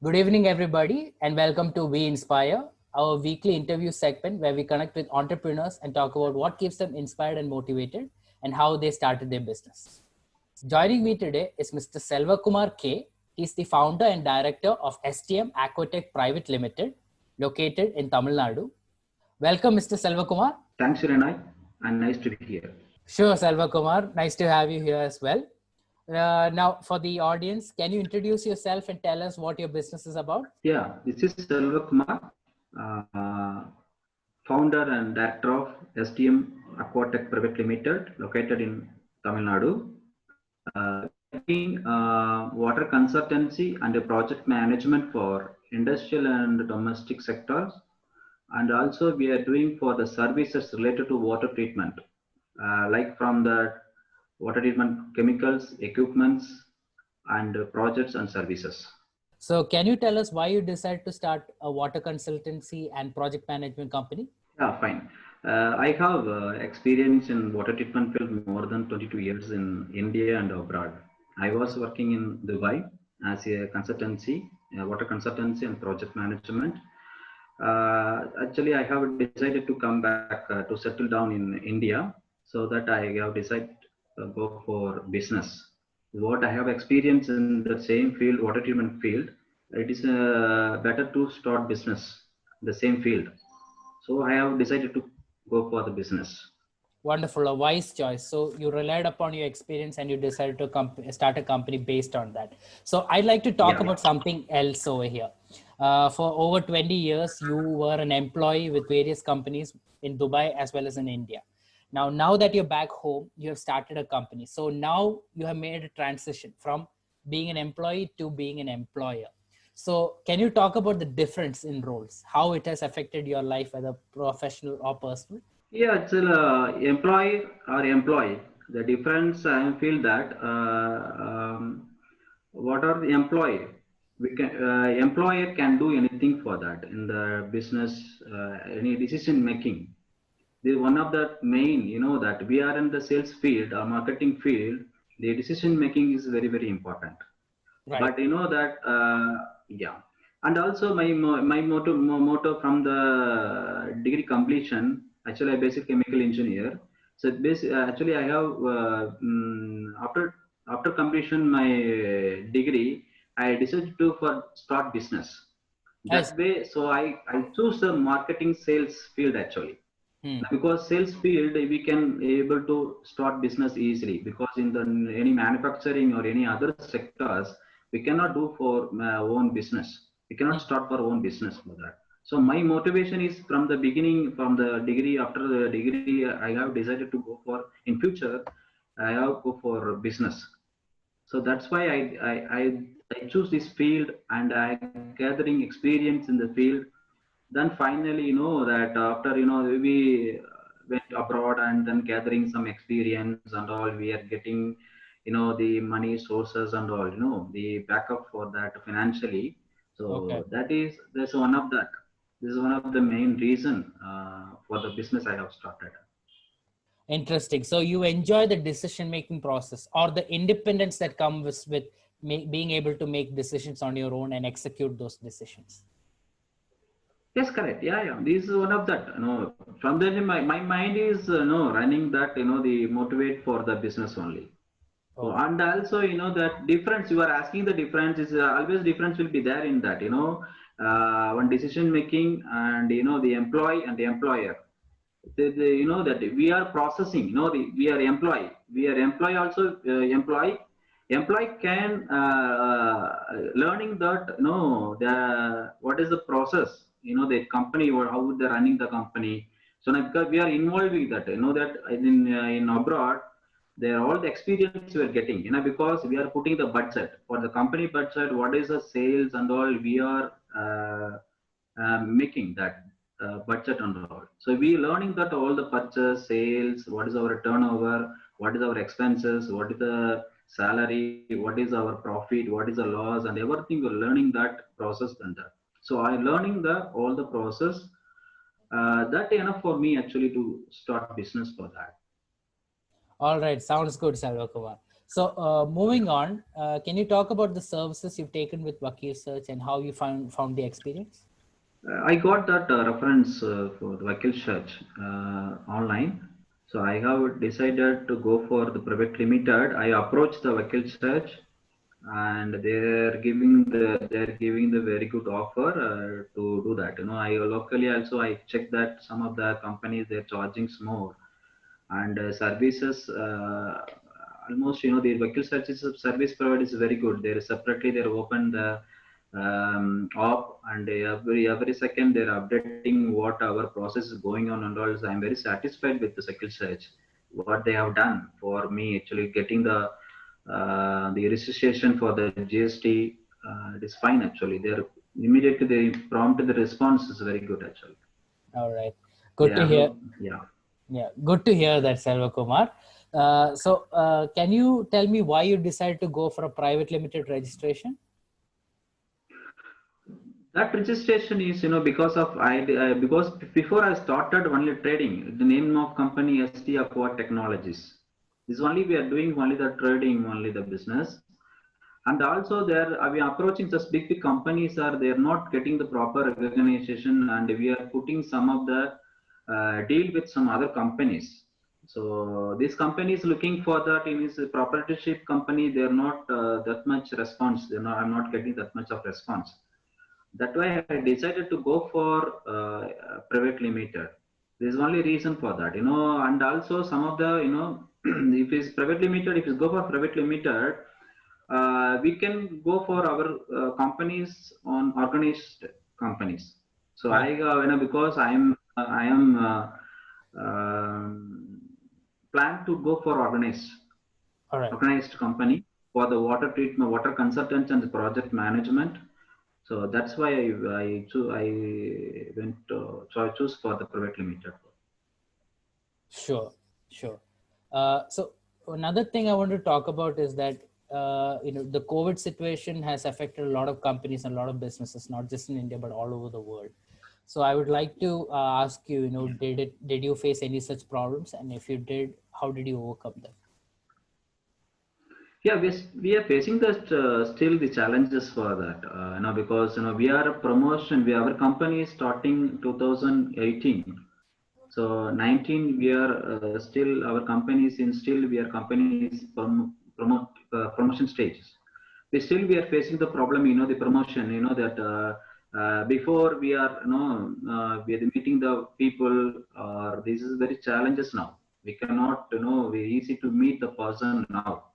Good evening, everybody, and welcome to We Inspire, our weekly interview segment where we connect with entrepreneurs and talk about what keeps them inspired and motivated and how they started their business. Joining me today is Mr. Selva Kumar K. He's the founder and director of STM Aquatech Private Limited, located in Tamil Nadu. Welcome, Mr. Selva Kumar. Thanks, Renai, and nice to be here. Sure, Selva Kumar. Nice to have you here as well. Now, for the audience, can you introduce yourself and tell us what your business is about? Yeah, this is Selva Kumar, uh, founder and director of STM Aquatech Private Limited, located in Tamil Nadu. We are doing water consultancy and project management for industrial and domestic sectors, and also we are doing for the services related to water treatment, like from the water treatment chemicals, equipments, and projects and services. So can you tell us why you decided to start a water consultancy and project management company? Yeah, fine. I have experience in water treatment field more than 22 years in India and abroad. I was working in Dubai as a consultancy, water consultancy and project management. Actually, I have decided to come back to settle down in India, so that I have decided to go for business. What I have experience in the same field, water treatment field, it is better to start business in the same field. So I have decided to go for the business. Wonderful, a wise choice. So you relied upon your experience and you decided to start a company based on that. So I'd like to talk about something else over here. For over 20 years, you were an employee with various companies in Dubai as well as in India. Now that you're back home, you have started a company. So now you have made a transition from being an employee to being an employer. So can you talk about the difference in roles, how it has affected your life, whether professional or personal? Yeah, it's employee or employee. The difference I feel that what are the employee? We can employer can do anything for that in the business, any decision making. The one of the main, that we are in the sales field or marketing field. The decision making is very important. Right. But you know that yeah, and also my motto from the degree completion. Actually, I basic chemical engineer. So actually I have after completion my degree, I decided to for start business. That way, so I choose the marketing sales field actually. Because sales field we can able to start business easily, because in the any manufacturing or any other sectors we cannot do for own business. We cannot start for own business for that. So my motivation is from the beginning, from the degree. After the degree, I have decided to go for in future. I have go for business. So that's why I choose this field, and I gathering experience in the field. Then finally, that after we went abroad and then gathering some experience and all, we are getting the money sources and all, the backup for that financially. So that's one of that. This is one of the main reason for the business I have started. Interesting. So you enjoy the decision making process or the independence that comes with being able to make decisions on your own and execute those decisions. Yes, correct. Yeah. This is one of that. From then my mind is running that the motivate for the business only. Oh. So, and also that difference you are asking, the difference is always difference will be there in that one decision making and the employee and the employer. That we are processing. We are employee also employee can learning that the what is the process, the company or how they're running the company. So now because we are involved with that, that in abroad there all the experience we are getting, because we are putting the budget for the company budget, what is the sales and all, we are making that budget and all. So we learning that all the purchase, sales, what is our turnover, what is our expenses, what is the salary, what is our profit, what is the loss, and everything. We're learning that process and that. So I learning all the process. That enough for me actually to start business for that. All right, sounds good, Selva Kumar. So moving on, can you talk about the services you've taken with Vakil Search and how you found the experience? I got that reference for the Vakil Search online. So I have decided to go for the private limited. I approached the Vakil Search, and they're giving the very good offer to do that. I locally also I checked that some of the companies they're charging more, and services almost the Vakil Search is a service provider is very good. They're separately they're open the up, and every second they're updating what our process is going on, and also I'm very satisfied with the Vakil Search, what they have done for me actually getting the registration for the GST. It is fine actually. They're immediately they prompt the response is very good actually. All right, good to hear. Yeah, good to hear that, Selva Kumar. Can you tell me why you decided to go for a private limited registration? That registration is because of because before I started only trading, the name of company ST Aqua Technologies. This only we are doing only the trading, only the business. And also there we are approaching such big companies are they're not getting the proper recognition, and we are putting some of the deal with some other companies. So this company is looking for that in his proprietorship company. They're not that much response. I'm not getting that much of response. That's why I decided to go for private limited. There's only reason for that, and also some of the, if it's private limited, if you go for private limited, we can go for our companies on organized companies. So because I am plan to go for organized company for the water treatment, water consultants, and the project management. So that's why I choose for the private limited. Sure. So another thing I want to talk about is that the COVID situation has affected a lot of companies and a lot of businesses, not just in India but all over the world. So I would like to ask you, did you face any such problems, and if you did, how did you overcome them? Yeah, we are facing still the challenges for that. Because we are a promotion. Our company is starting 2018. So 19 we are still our companies in still we are companies promotion stages. We are facing the problem. The promotion. That before we are we are meeting the people. This is very challenges now. We cannot we easy to meet the person now.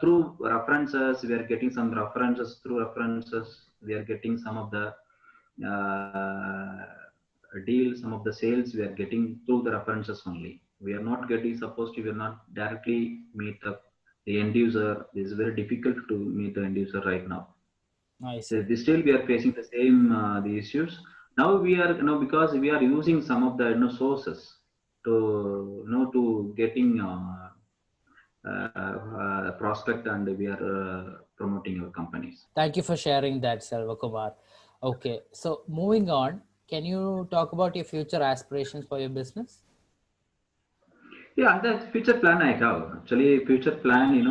Through references, we are getting some references. Through references, we are getting some of the deals, some of the sales we are getting through the references only. We are not getting, supposed to, we are not directly meet the end user. It is very difficult to meet the end user right now. So still we are facing the same the issues. Now we are because we are using some of the sources to to getting prospect, and we are promoting our companies. Thank you for sharing that, Selva Kumar. Okay, so moving on, can you talk about your future aspirations for your business? Yeah, the future plan I have. Actually, future plan,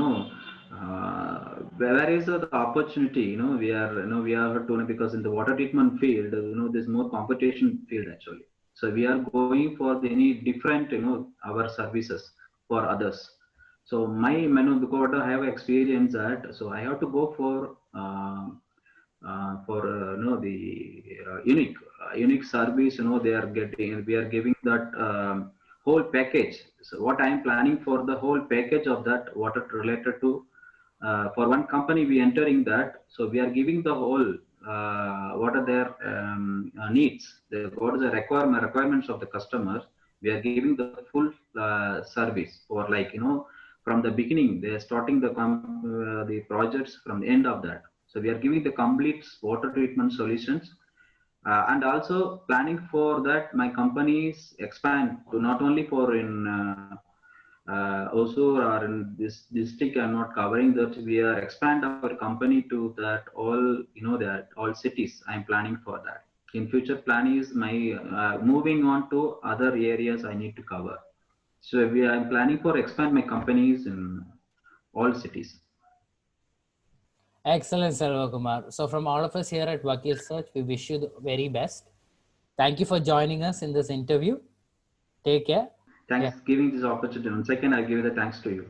where is the opportunity? We are doing, because in the water treatment field, there's more competition field actually. So we are going for any different, our services for others. So because I have experience that, so I have to go for the unique service. They are getting, we are giving that whole package. So what I am planning for the whole package of that water related to for one company we entering that. So we are giving the whole what are their needs, what is the requirements of the customers. We are giving the full service for from the beginning. They are starting the projects from the end of that. So we are giving the complete water treatment solutions. And also planning for that my companies expand to not only for in also or in this district. I'm not covering that. We are expand our company to that all that all cities. I'm planning for that. In future plan is my moving on to other areas I need to cover. So I'm planning for expand my companies in all cities. Excellent, Selva Kumar. So from all of us here at Vakil Search, we wish you the very best. Thank you for joining us in this interview. Take care. Thanks for giving this opportunity. Once again, I give the thanks to you.